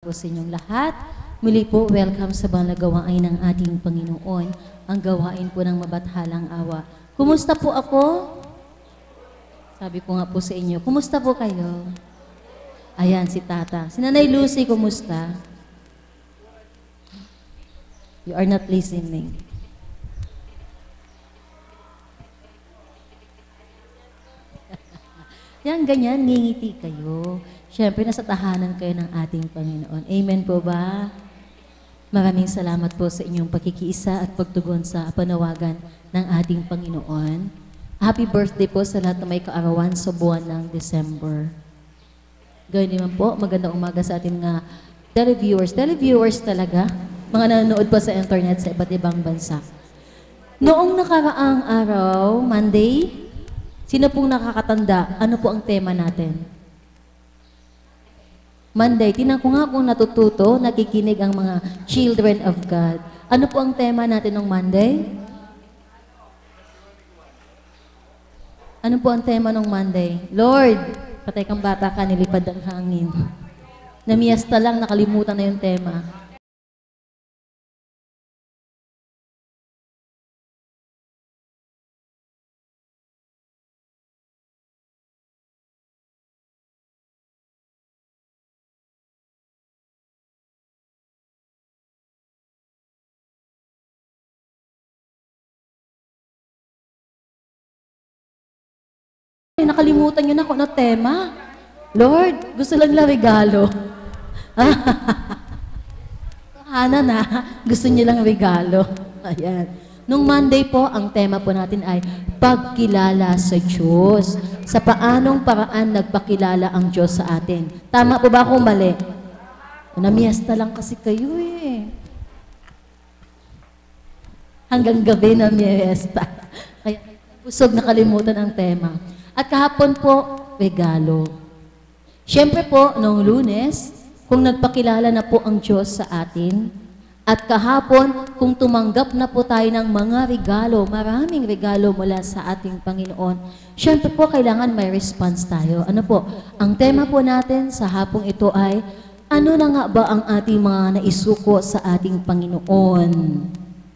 Po sa inyong lahat. Muli po, welcome sa banal na gawain ng ating Panginoon, ang gawain po ng mabathalang awa. Kumusta po ako? Sabi ko nga po sa inyo, kumusta po kayo? Ayan, si Tata. Si Nanay Lucy, kumusta? You are not listening. Yan, ganyan, ngingiti kayo. Siyempre, nasa tahanan kayo ng ating Panginoon. Amen po ba? Maraming salamat po sa inyong pakikiisa at pagtugon sa panawagan ng ating Panginoon. Happy birthday po sa lahat na may kaarawan sa buwan ng December. Gawin naman po, magandang umaga sa ating mga televiewers. Televiewers talaga, mga nanonood pa sa internet sa iba't ibang bansa. Noong nakaraang araw, Monday, sino pong nakakatanda? Ano po ang tema natin? Monday, tinan ko nga kung natututo, nakikinig ang mga children of God. Ano po ang tema natin ng Monday? Ano po ang tema ng Monday? Lord, patay kang bata ka, nilipad ang hangin. Namiyasta lang, nakalimutan na yung tema. Nakalimutan nyo na kung ano tema. Lord, gusto lang na regalo. Hana na, gusto niyo lang regalo. Ayan. Nung Monday po, ang tema po natin ay pagkilala sa Diyos. Sa paanong paraan nagpakilala ang Diyos sa atin. Tama po ba kung mali? Namiyasta lang kasi kayo eh. Hanggang gabi namiyasta. Kaya busog nakalimutan ang tema. At kahapon po, regalo. Siyempre po, noong Lunes, kung nagpakilala na po ang Diyos sa atin, at kahapon, kung tumanggap na po tayo ng mga regalo, maraming regalo mula sa ating Panginoon, siyempre po, kailangan may response tayo. Ano po? Ang tema po natin sa hapong ito ay, ano na nga ba ang ating mga naisuko sa ating Panginoon?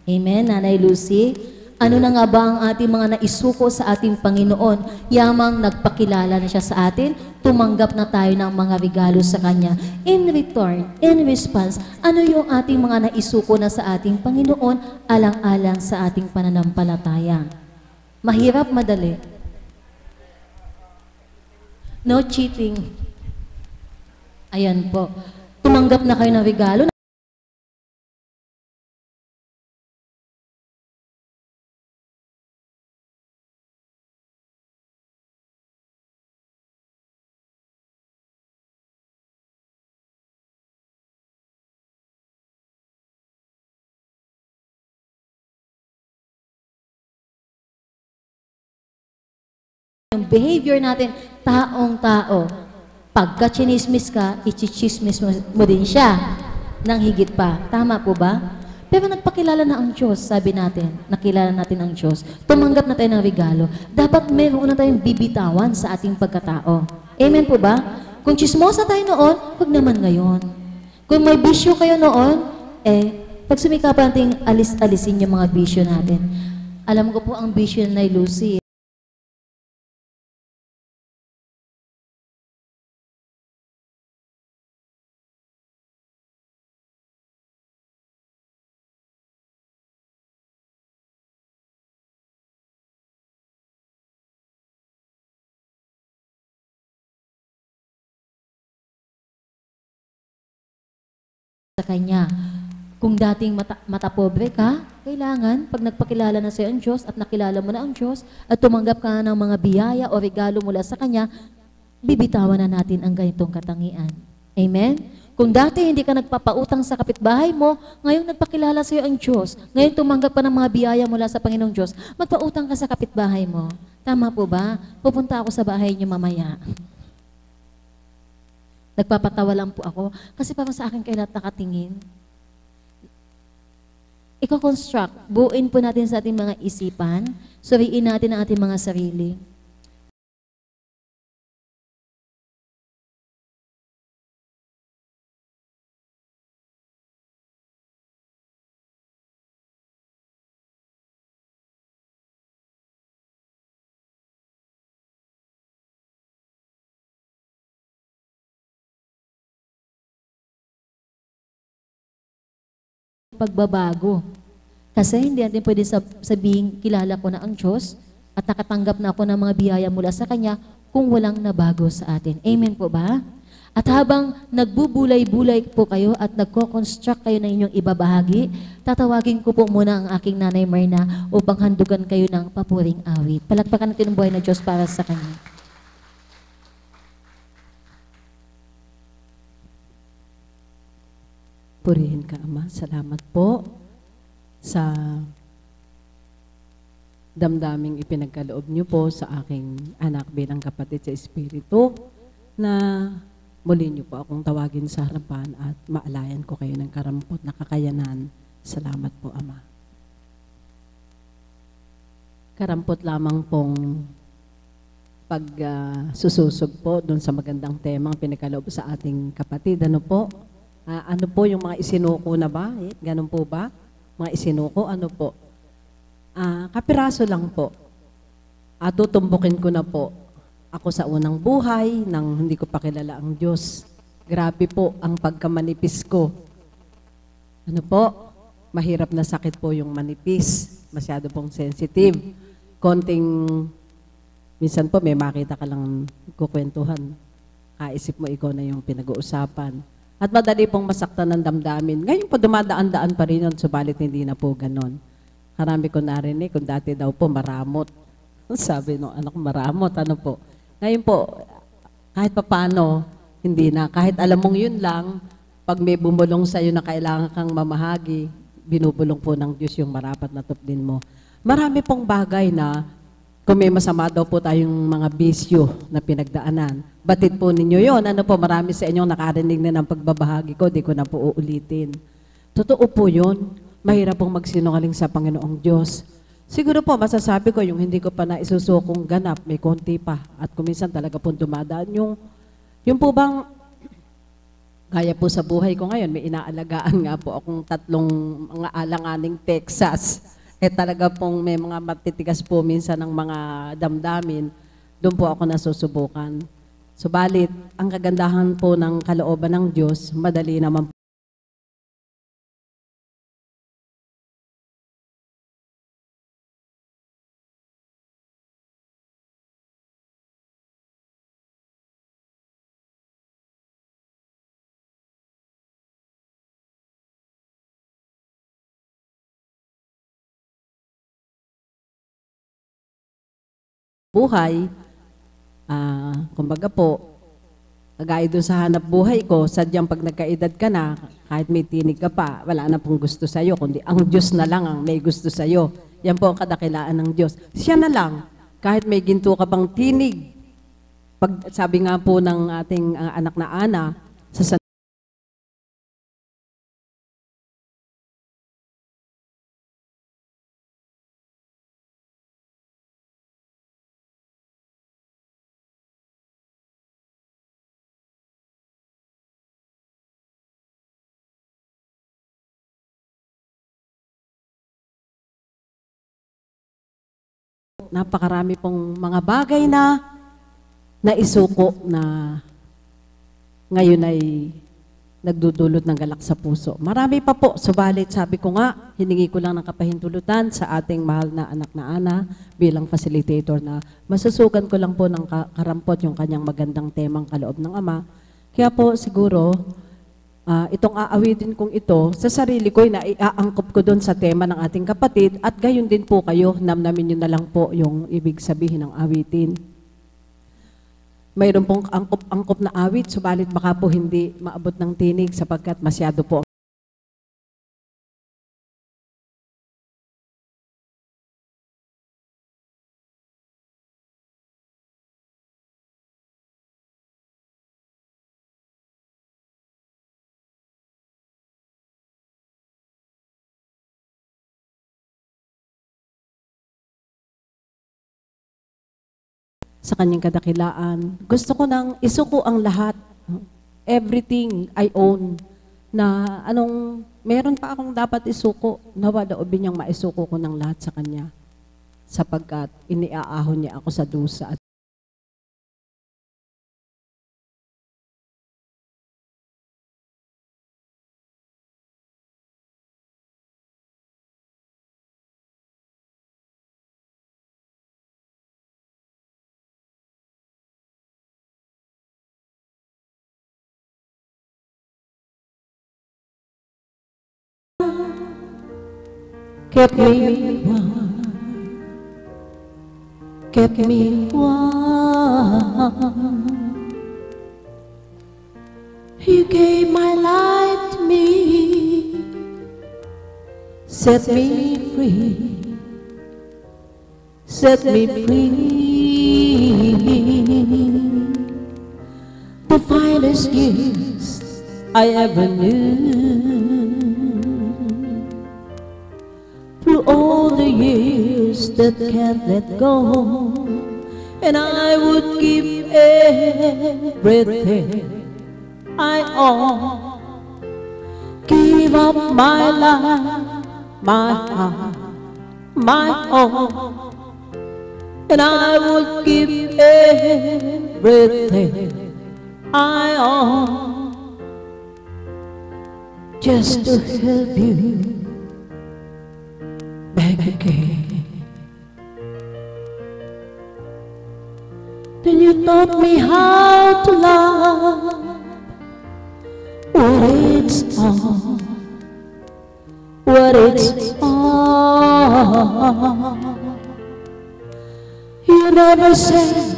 Amen, Nanay Lucy? Ano na nga ba ang ating mga naisuko sa ating Panginoon? Yamang nagpakilala na siya sa atin, tumanggap na tayo ng mga regalo sa Kanya. In return, in response, ano yung ating mga naisuko na sa ating Panginoon alang-alang sa ating pananampalataya? Mahirap, madali. No cheating. Ayan po. Tumanggap na kayo ng regalo. Yung behavior natin, taong-tao. Pagka chinismis ka, ichichismis mo din siya ng higit pa. Tama po ba? Pero nagpakilala na ang Diyos, sabi natin, nakilala natin ang Diyos. Tumanggap na tayo ng regalo. Dapat meron na tayong bibitawan sa ating pagkatao. Amen po ba? Kung chismosa tayo noon, huwag naman ngayon. Kung may bisyo kayo noon, pag sumikapan natin, alisin yung mga bisyo natin. Alam ko po ang bisyo na Lucy. Sa Kanya. Kung dating mata pobre ka, kailangan, pag nagpakilala na sa ang Diyos at nakilala mo na ang Diyos at tumanggap ka ng mga biyaya o regalo mula sa Kanya, bibitawan na natin ang ganitong katangian. Amen? Kung dati hindi ka nagpapautang sa kapitbahay mo, ngayon nagpakilala sa iyo ang Diyos, ngayon tumanggap ka ng mga biyaya mula sa Panginoong Diyos, magpautang ka sa kapitbahay mo. Tama po ba? Pupunta ako sa bahay niyo mamaya. Nagpapatawa lang po ako kasi parang sa akin kayo lahat nakatingin. Iko-construct, buuin po natin sa ating mga isipan, suriin natin ang ating mga sarili. pagbabago. Kasi hindi natin pwede sabihin, kilala ko na ang Diyos at nakatanggap na ako ng mga biyaya mula sa Kanya kung walang nabago sa atin. Amen po ba? At habang nagbubulay-bulay po kayo at nagko-construct kayo ng inyong ibabahagi, tatawagin ko po muna ang aking nanay Myrna upang handugan kayo ng papuring awit. Palakpakan natin ang buhay na Diyos para sa Kanya. Purihin ka, Ama. Salamat po sa damdaming ipinagkaloob niyo po sa aking anak bilang kapatid sa Espiritu na muli niyo po akong tawagin sa harapan at maalayan ko kayo ng karampot na kakayanan. Salamat po, Ama. Karampot lamang pong sususog po doon sa magandang temang pinagkaloob sa ating kapatid. Ano po? Ano po yung mga isinuko na ba? Ganun po ba? Mga isinuko, ano po? Kapiraso lang po. Tutumbukin ko na po. Ako sa unang buhay, nang hindi ko pa kilala ang Diyos. Grabe po ang pagkamanipis ko. Ano po? Mahirap na sakit po yung manipis. Masyado pong sensitive. Minsan po may makita ka lang kukwentuhan. Kaisip mo ikaw na yung pinag-uusapan. At madali pong masaktan ng damdamin. Ngayon po dumadaan-daan pa rin yun, subalit hindi na po ganon. Karami ko narinig, kung dati daw po maramot. Sabi nung anak, maramot, ano po. Ngayon po, kahit papano, hindi na. Kahit alam mong yun lang, pag may bumulong sa'yo na kailangan kang mamahagi, binubulong po ng Diyos yung marapat na tupdin mo. Marami pong bagay na, kung may masama daw po tayong mga bisyo na pinagdaanan, batid po ninyo yon. Ano po, marami sa inyong nakarinig na ng pagbabahagi ko, di ko na po uulitin. Totoo po yun. Mahirap pong magsinungaling sa Panginoong Diyos. Siguro po, masasabi ko, yung hindi ko pa na isusukong ganap, may konti pa. At kuminsan talaga po dumadaan yung po bang, gaya po sa buhay ko ngayon, may inaalagaan nga po akong 3 mga alanganing Texas. Talaga pong may mga matitigas po minsan ng mga damdamin, doon po ako nasusubukan. Subalit, ang kagandahan po ng kalooban ng Diyos, madali naman buhay. Kumbaga po, kagaya doon sa hanap buhay ko, sadyang pag nagkaedad ka na, kahit may tinig ka pa, wala na pong gusto sa'yo, kundi ang Diyos na lang ang may gusto sa'yo. Yan po ang kadakilaan ng Diyos. Siya na lang, kahit may ginto ka pang tinig, sabi nga po ng ating anak na Ana, sa napakarami pong mga bagay na naisuko na ngayon ay nagdudulot ng galak sa puso. Marami pa po, subalit sabi ko nga, hiningi ko lang ng kapahintulutan sa ating mahal na anak na Ana bilang facilitator na masusugan ko lang po ng karampot yung kanyang magandang temang kaloob ng Ama. Kaya po siguro, itong aawitin kong ito, sa sarili ko na iaangkop ko doon sa tema ng ating kapatid at gayon din po kayo, namnamin nyo na lang po yung ibig sabihin ng awitin. Mayroon pong angkop na awit, subalit baka po hindi maabot ng tinig sapagkat masyado po sa kanyang kadakilaan. Gusto ko nang isuko ang lahat. Everything I own. Na meron pa akong dapat isuko. Nawa daobin niyang maisuko ko ng lahat sa kanya. Sapagkat iniaahon niya ako sa dusa at kept me warm, kept me warm. You gave my life to me, set me free, set me free. The finest years I ever knew, through all the years that can't let go, and I would give everything I own, give up my life, my heart, my all, and I would give everything I own, just to help you back again. Then you taught me how to love, what it's all, what it's all. You never said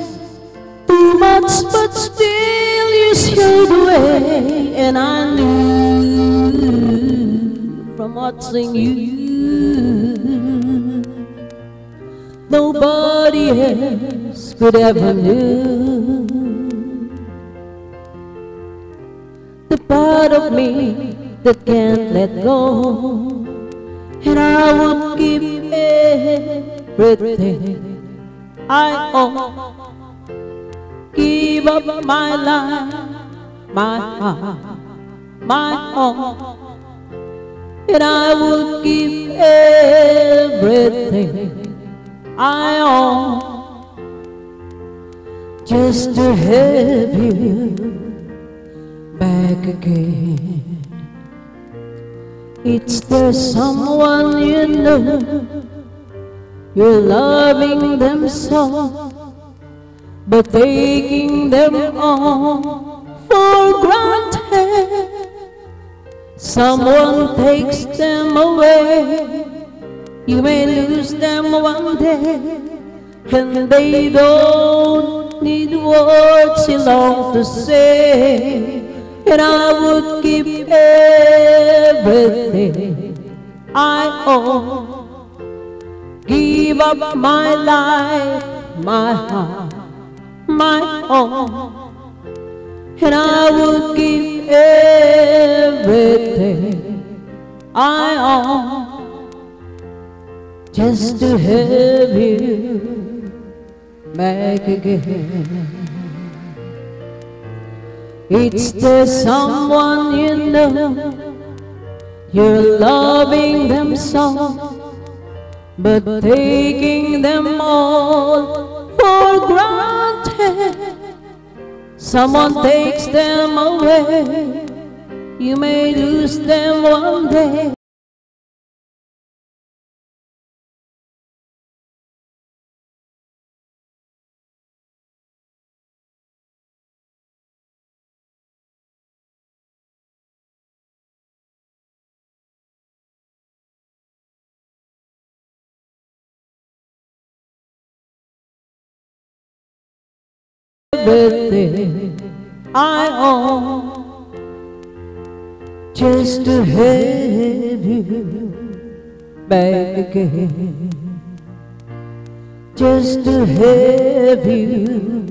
too much, but still you showed the way, and I knew from watching you, nobody else could ever know the part of me that can't let go, and I would give everything I own, give up my life, my heart, my all, and I would give everything I own, just to have you back again. It's there someone you know, you're loving them so, but taking them all for granted. Someone takes them away, you may lose them one day, and they don't need words you long to say, and I would give everything I own, give up my life, my heart, my all, and I would give everything I own, just to have you back again. It's the someone you know, you're loving them so, but taking them all for granted. Someone takes them away, you may lose them one day. Everything I own, just to have you back again, just to have you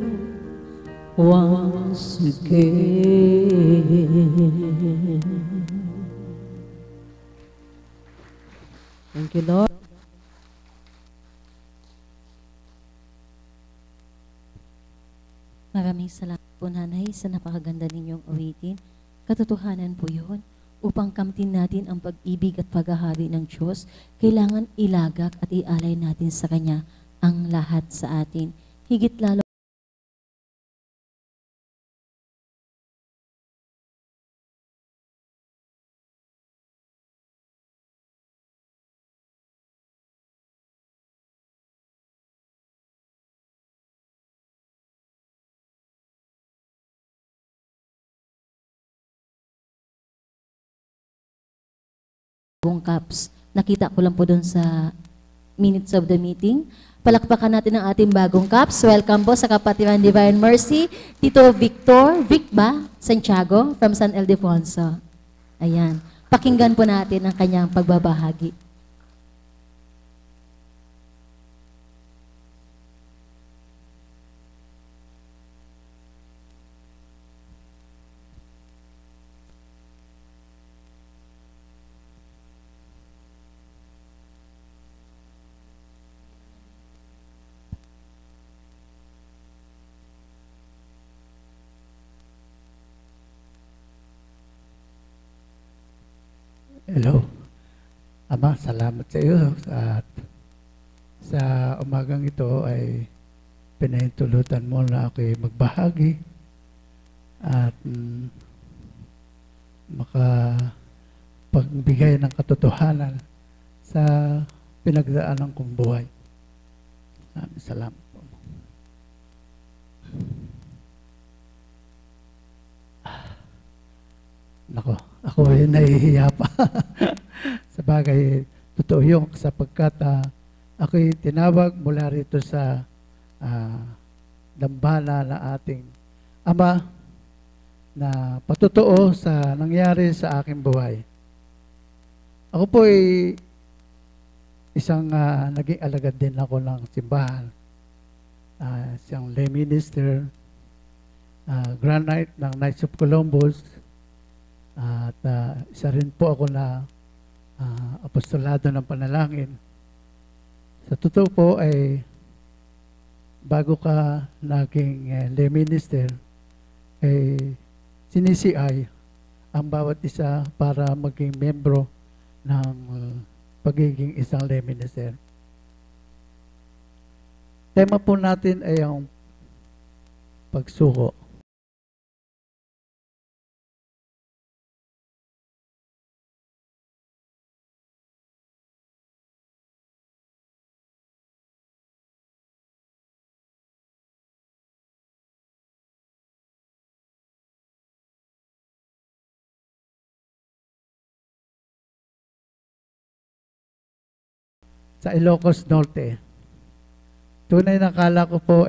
once again. Thank you, Lord. Maraming salamat po, Nanay, sa napakaganda ninyong awitin. Katotohanan po yun. Upang kamtin natin ang pag-ibig at paghahari ng Diyos, kailangan ilagak at ialay natin sa Kanya ang lahat sa atin. Higit lalo Caps Nakita ko lang po doon sa minutes of the meeting. Palakpakan natin ang ating bagong CAPS. Welcome po sa Kapatiran Divine Mercy, Tito Vic Santiago from San Ildefonso. Ayan. Pakinggan po natin ang kanyang pagbabahagi. Hello. Ama, salamat sa iyo at sa umagang ito ay pinahintulutan mo na ako'y magbahagi at makapagbigay ng katotohanan sa pinagdaanan kong buhay. Salamat po. Nako, ako ay nahihiya pa. Sa bagay, totoo yung sapagkat ako'y tinawag mula rito sa dambana na ating Ama na patotoo sa nangyari sa aking buhay. Ako po ay isang naging alagad din ako ng simbahan. Siyang lay minister, Grand Knight ng Knights of Columbus. At isa rin po ako na apostolado ng panalangin. Sa totoo po ay bago ka naging lay minister, ay sinisiay ang bawat isa para maging membro ng pagiging isang lay minister. Tema po natin ay ang pagsuko. Sa Ilocos Norte. Tunay na akala ko po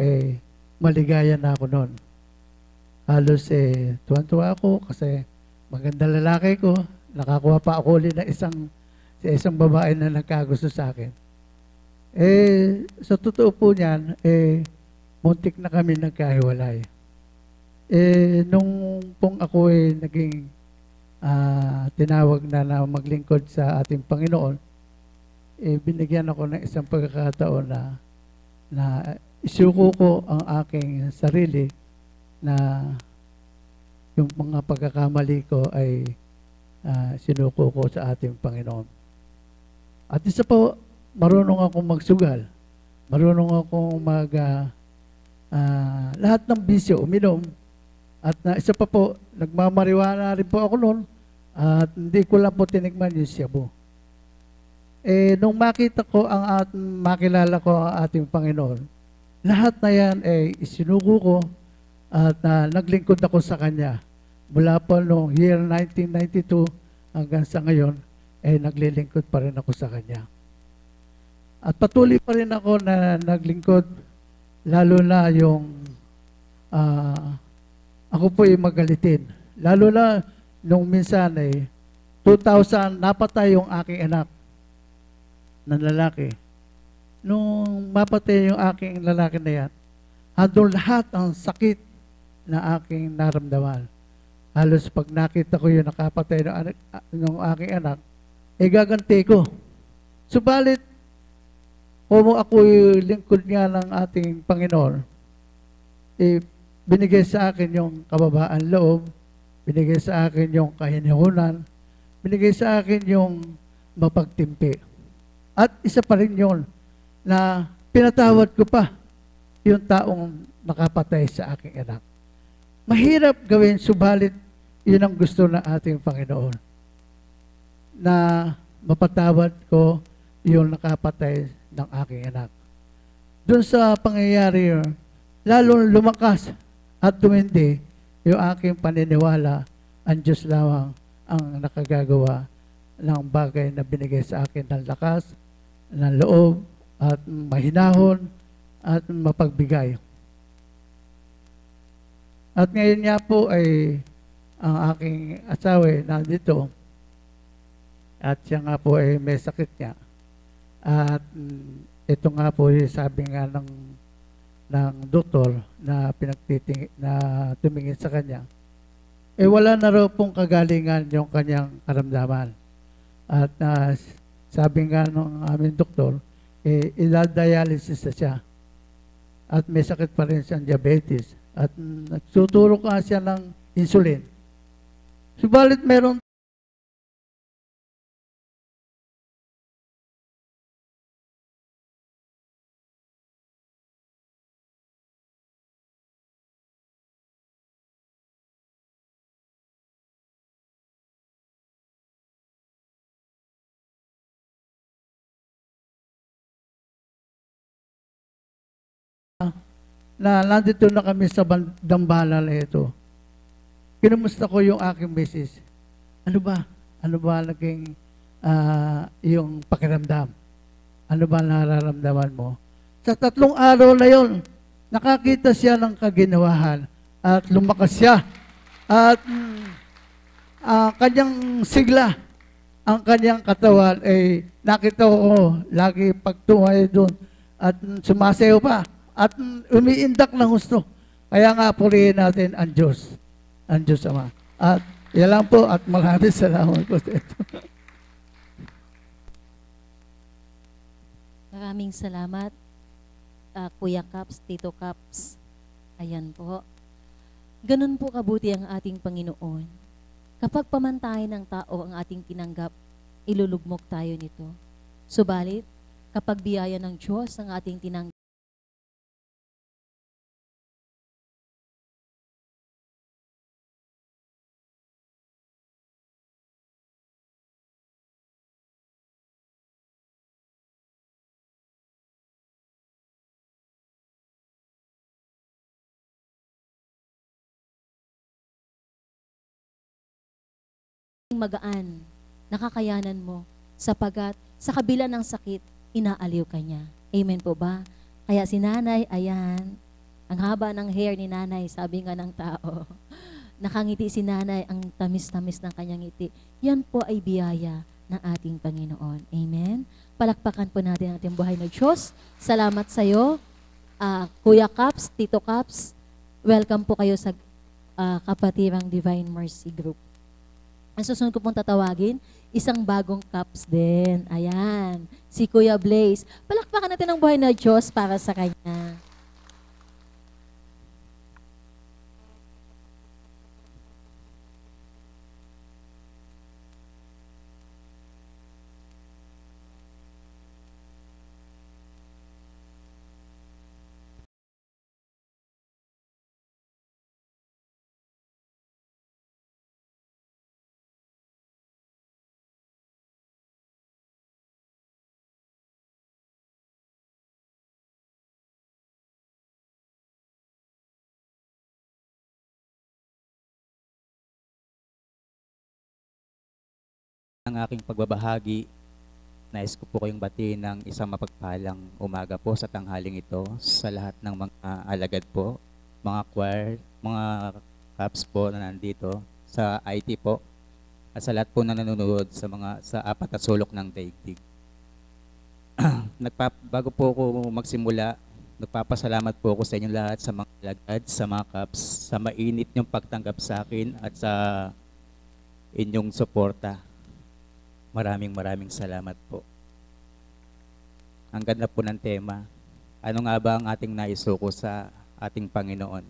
maligaya na ako noon. Halos tuwan-tuwa ako kasi maganda lalaki ko. Nakakuha pa ako ulit na isang babae na nagkagusto sa akin. Sa totoo po niyan, muntik na kami nagkahiwalay. Nung pong ako naging tinawag na maglingkod sa ating Panginoon, binigyan ako ng isang pagkakataon na isuko ko ang aking sarili na yung mga pagkakamali ko ay sinuko ko sa ating Panginoon. At isa po, marunong akong magsugal. Marunong akong lahat ng bisyo, uminom. At isa pa po, nagmamariwana rin po ako noon at hindi ko lang po tinigman yung shabu. Nung makita ko makilala ko ang ating Panginoon, lahat na yan isinuko ko at naglingkod ako sa Kanya. Mula po noong year 1992 hanggang sa ngayon, naglilingkod pa rin ako sa Kanya. At patuloy pa rin ako na naglingkod, lalo na yung ako po magalitin. Lalo na nung minsan 2000, napatay yung aking anak na lalaki. Nung mapatay yung aking lalaki na yan, andun lahat ang sakit na aking naramdaman. Halos pag nakita ko yung nakapatay ng aking anak, gaganti ko. Subalit, kung ako yung lingkod nga ng ating Panginoon, binigay sa akin yung kababaan loob, binigay sa akin yung kahinahunan, binigay sa akin yung mapagtimpi. At isa pa rin yun, na pinatawad ko pa yung taong nakapatay sa aking anak. Mahirap gawin, subalit yun ang gusto ng ating Panginoon. Na mapatawad ko yung nakapatay ng aking anak. Doon sa pangyayari yun, lalong lumakas at tumindi yung aking paniniwala, ang Diyos lamang ang nakagagawa ng bagay na binigay sa akin ng lakas, ng loob, at mahinahon, at mapagbigay. At ngayon nga po ay ang aking asawa nandito at siya nga po ay may sakit niya. At ito nga po sabi nga ng doktor na na tumingin sa kanya, wala na raw pong kagalingan yung kanyang karamdaman. At sabi nga ng aming doktor, ila-dialysis na siya. At may sakit pa rin siyang diabetes. At nagtuturo ka siya ng insulin. Subalit meron na nandito na kami sa dambala na ito. Kinumusta ko yung aking misis. Ano ba? Ano ba naging yung pakiramdam? Ano ba nararamdaman mo? Sa 3 araw na yon, nakakita siya ng kaginawahan at lumakas siya. At kanyang sigla, ang kanyang katawan ay nakita ko lagi pagtumayo doon at sumasayaw pa. At umiindak ng gusto. Kaya nga purihin natin ang Diyos. Ang Diyos Ama. At yan lang po at maraming salamat po sa ito. Maraming salamat, Kuya Caps, Tito Caps. Ayan po. Ganun po kabuti ang ating Panginoon. Kapag pamantayan ng tao ang ating tinanggap, ilulugmok tayo nito. Subalit, kapag biyaya ng Diyos ang ating tinanggap, magaan, nakakayanan mo, sapagat sa kabila ng sakit, inaaliw ka niya. Amen po ba? Kaya si nanay, ayan, ang haba ng hair ni nanay, sabi nga ng tao. Nakangiti si nanay, ang tamis-tamis ng kanyang ngiti. Yan po ay biyaya ng ating Panginoon. Amen? Palakpakan po natin ang ating buhay na Diyos. Salamat sa iyo, Kuya Caps, Tito Caps. Welcome po kayo sa Kapatirang Divine Mercy Group. Ang susunod ko pong tatawagin, isang bagong Caps din. Ayan, si Kuya Blaze. Palakpakan natin ang buhay na Diyos para sa kanya. Ang aking pagbabahagi, nais ko po kayong batiin ng isang mapagpalang umaga po sa tanghaling ito sa lahat ng mga alagad po, mga choir, mga caps po na nandito, sa IT po, at sa lahat po na nanonood sa 4 na sulok ng daigdig. Bago po ako magsimula, nagpapasalamat po ako sa inyong lahat, sa mga alagad, sa mga caps, sa mainit niyong pagtanggap sa akin at sa inyong suporta. Maraming salamat po. Ang ganda po ng tema. Ano nga ba ang ating naisuko sa ating Panginoon?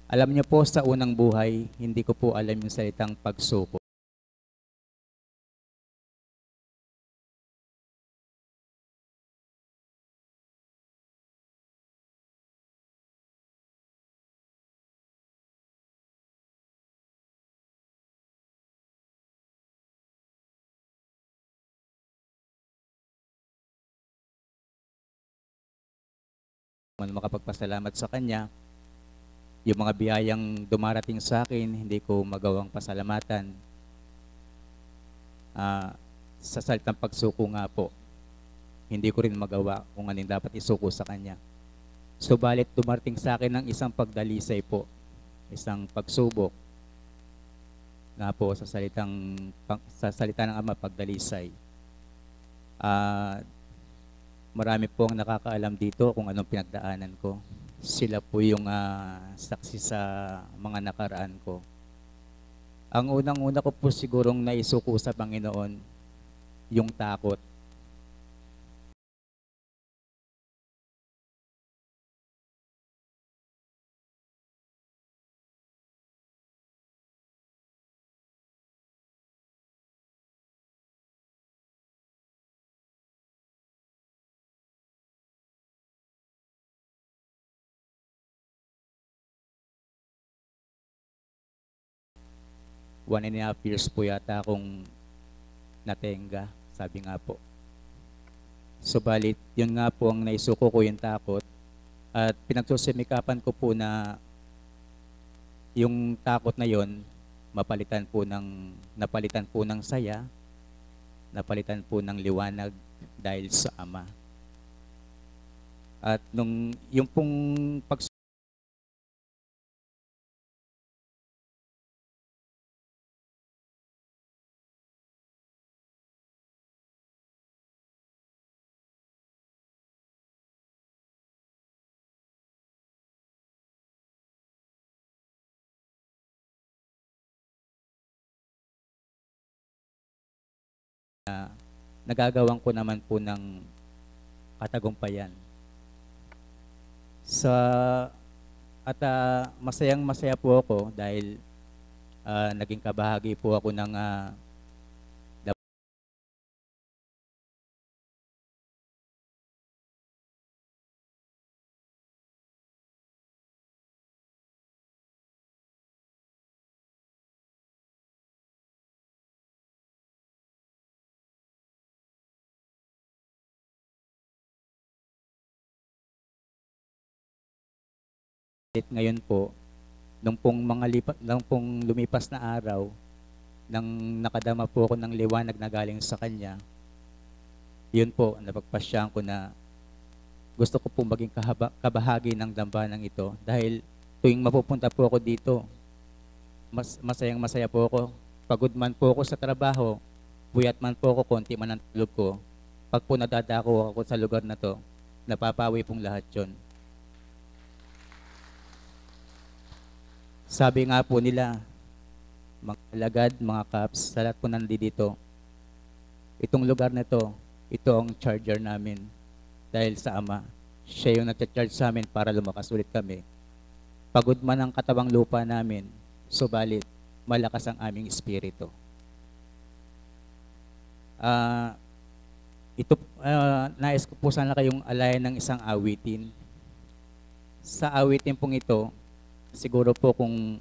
Alam niyo po, sa unang buhay, hindi ko po alam yung salitang pagsuko. Makapagpasalamat sa Kanya. Yung mga biyayang dumarating sa akin, hindi ko magawang pasalamatan. ah, sa salitang pagsuko nga po, hindi ko rin magawa kung anong dapat isuko sa kanya. Subalit dumarting sa akin ng isang pagdalisay po, isang pagsubok nga po sa sa salita ng Ama, pagdalisay. Marami po ang nakakaalam dito kung anong pinagdaanan ko. Sila po yung saksi sa mga nakaraan ko. Ang unang-una ko po sigurong naisuko sa Panginoon, yung takot. One and a half years po yata akong natenga, sabi nga po. Subalit, yun nga po ang naisuko ko, yung takot. At pinagsusimikapan ko po na yung takot na yon napalitan po ng saya, napalitan po ng liwanag dahil sa Ama. At yung pong nagagawan ko naman po ng katagumpayan. Masayang-masaya po ako dahil naging kabahagi po ako ng ngayon po, nung pong lumipas na araw, nang nakadama po ako ng liwanag na galing sa Kanya, yun po, napagpasyahan ko na gusto ko po maging kabahagi ng dambanang ito dahil tuwing mapupunta po ako dito, masayang-masaya po ako. Pagod man po ako sa trabaho, puyat man po ako, konti man ang tulog ko, pag po nadadako ako sa lugar na to, napapawi pong lahat yun. Sabi nga po nila, mga alagad, mga kaps, sa lahat po nandito, itong lugar na ito ang charger namin dahil sa Ama. Siya yung nag-charge sa amin para lumakas ulit kami. Pagod man ang katawang lupa namin, subalit malakas ang aming espiritu. Nais ko po sana kayong alayan ng isang awitin. Sa awitin pong ito, siguro po kung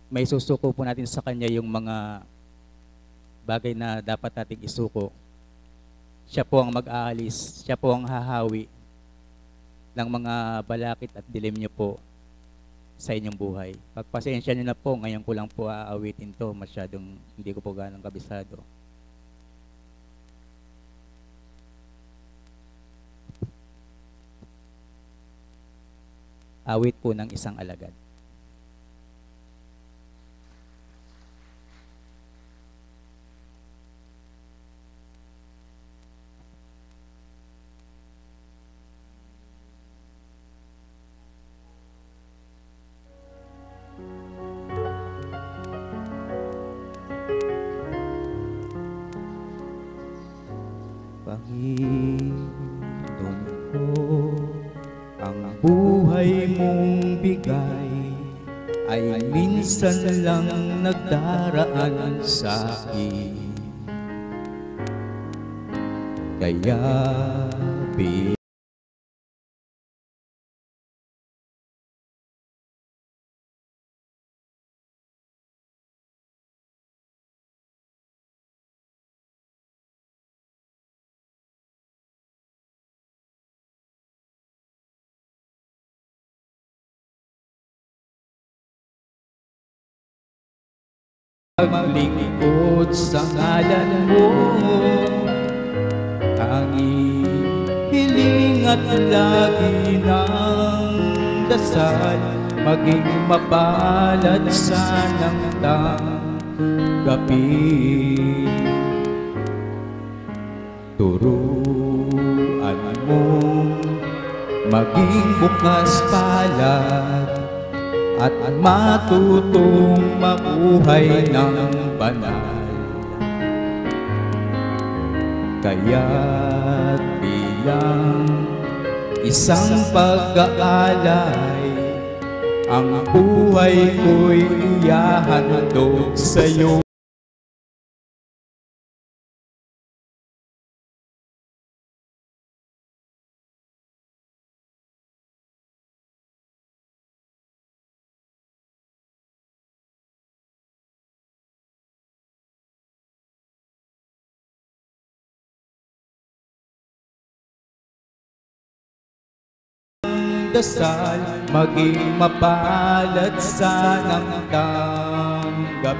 may susuko po natin sa Kanya yung mga bagay na dapat nating isuko, siya po ang mag-aalis, siya po ang hahawi ng mga balakid at dilim niyo po sa inyong buhay. Pagpasensya niyo na po, ngayon ko lang po aawitin to, masyadong hindi ko po ganong kabisado. Awit po ng isang alagad. Panginoon ko, ang buhay mong bigay ay minsan lang nagdaraan sa akin. Kaya maglingkod Lingkod sa ngalan mo, tanging hiling at lagi ng dasal, maging mapalad sanang tanggapin. Turuan mong maging bukas palad at matutong mabuhay ng banal. Kaya't bilang isang pag-aalay, ang buhay ko'y ihahandog sa'yo. Dasal, maging mapalad sanang tanggapin.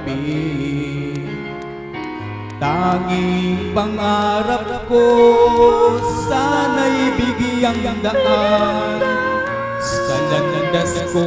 Tanging pangarap ko, sana'y bigyang daan sa landas ko